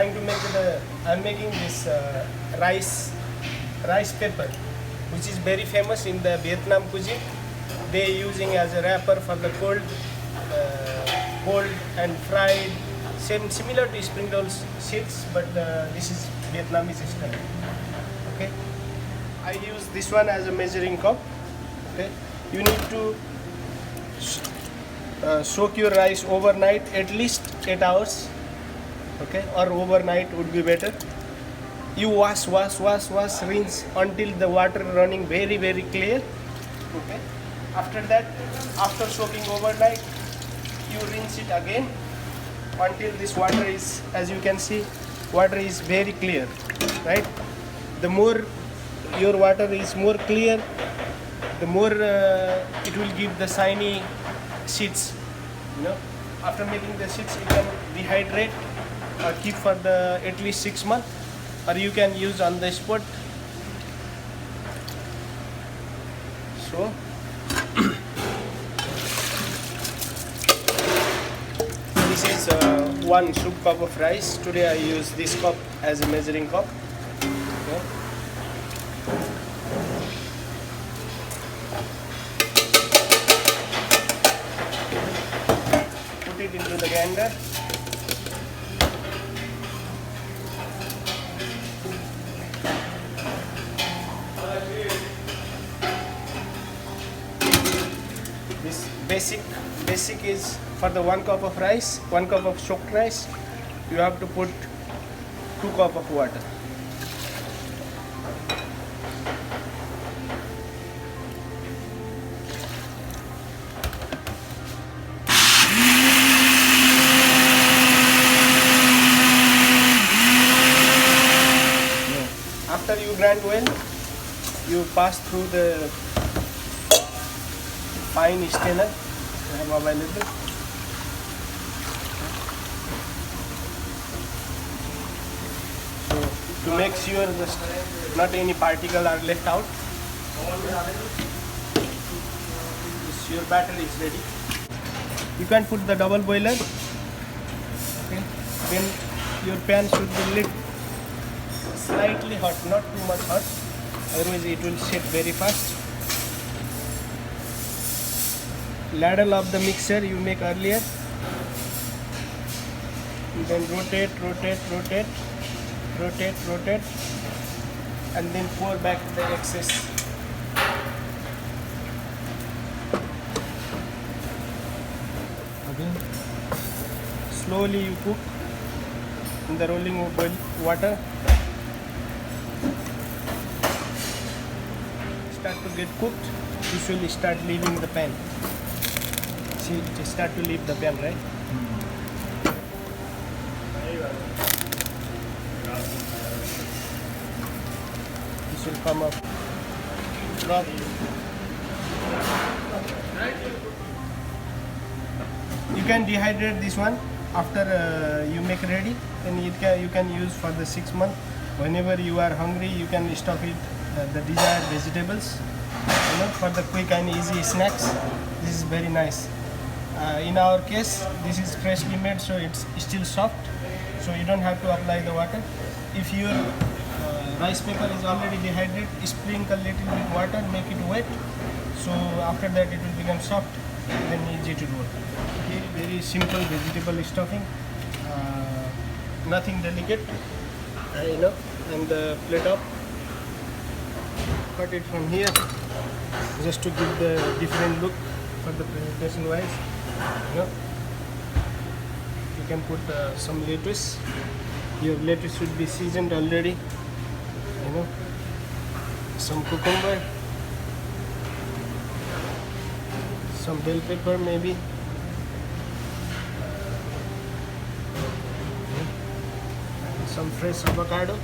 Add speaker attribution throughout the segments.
Speaker 1: trying to make I'm making this rice pepper, which is very famous in the Vietnam cuisine. They using as a wrapper for the cold and fried. Similar to spring rolls seeds, but this is Vietnamese style. Okay, I use this one as a measuring cup. Okay, you need to soak your rice overnight, at least 8 hours. Okay, or overnight would be better. You wash, rinse until the water running very clear. Okay, after that, after soaking overnight, you rinse it again until this water is, as you can see, water is very clear, right? The more your water is more clear, the more it will give the shiny seeds. After making the seeds, you can dehydrate or keep for the at least 6 months, or you can use on the spot. So this is 1 soup cup of rice. Today I use this cup as a measuring cup. Okay. Put it into the grinder. This basic is for the 1 cup of rice, 1 cup of soaked rice, you have to put 2 cup of water. After you grind well, you pass through the fine strainer I have available. So to make sure not any particle are left out, your batter is ready. You can put the double boiler. Okay. Then your pan should be lit slightly hot, not too much hot, otherwise it will set very fast. Ladle of the mixer you make earlier, and then rotate, and then pour back the excess. Again, slowly you cook in the rolling water. Start to get cooked, usually start leaving the pan. See, just start to leave the pan, right? This will come up. Drop. You can dehydrate this one after you make ready, then you can use for the 6 months. Whenever you are hungry, you can stuff it the desired vegetables. For the quick and easy snacks, this is very nice. In our case, this is freshly made, so it's still soft, so you don't have to apply the water. If your rice paper is already dehydrated, sprinkle little bit water, make it wet, so after that it will become soft, then easy to do it. Okay, very simple vegetable stuffing, nothing delicate, and the plate up. Cut it from here, just to give the different look for the presentation wise. You can put some lettuce. Your lettuce should be seasoned already. Some cucumber, some bell pepper maybe. Some fresh avocado.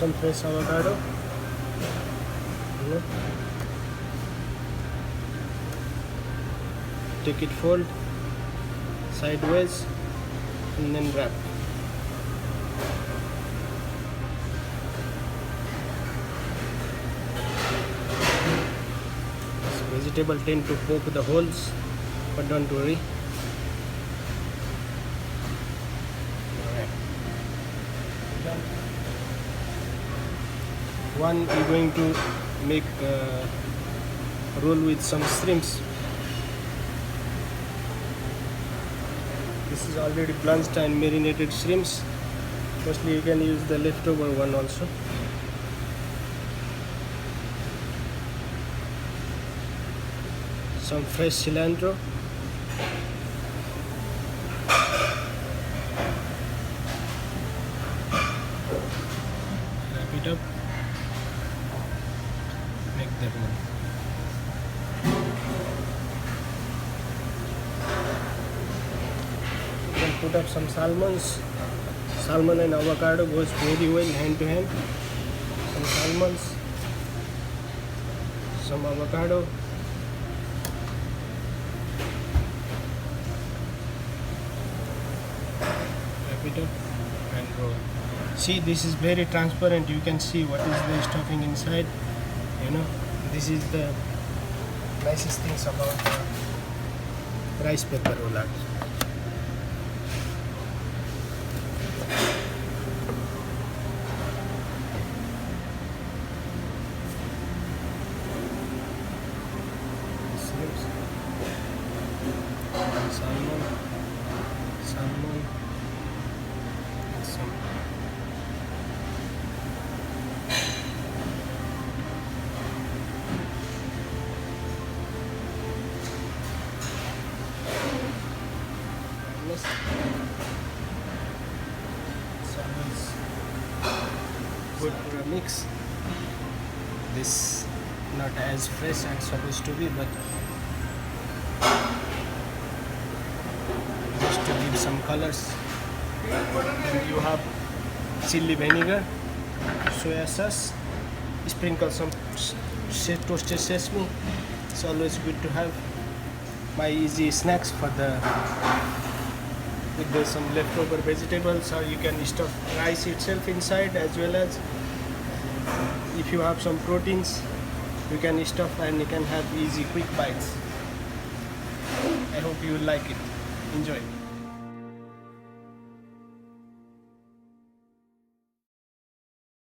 Speaker 1: Some fresh avocado. Take it, fold sideways, and then wrap. vegetable tend to poke the holes, but don't worry. Alright. One, we're going to make roll with some shrimps. This is already blanched and marinated shrimps. Mostly you can use the leftover one also. Some fresh cilantro. Wrap it up. Make the roll. You can put up some salmons. Salmon and avocado goes very well hand to hand. Some salmons, some avocado. Wrap it up and roll. See, this is very transparent. You can see what is the stuffing inside. You know, this is the nicest things about rice paper roll. Salmon, and some salmon's good for a mix. This not as fresh as supposed to be, but to give some colors. Then you have chili vinegar, soya sauce, sprinkle some toasted sesame. It's always good to have my easy snacks for the with some leftover vegetables, or you can stuff rice itself inside, as well as if you have some proteins you can stuff and you can have easy quick bites. I hope you will like it. Enjoy.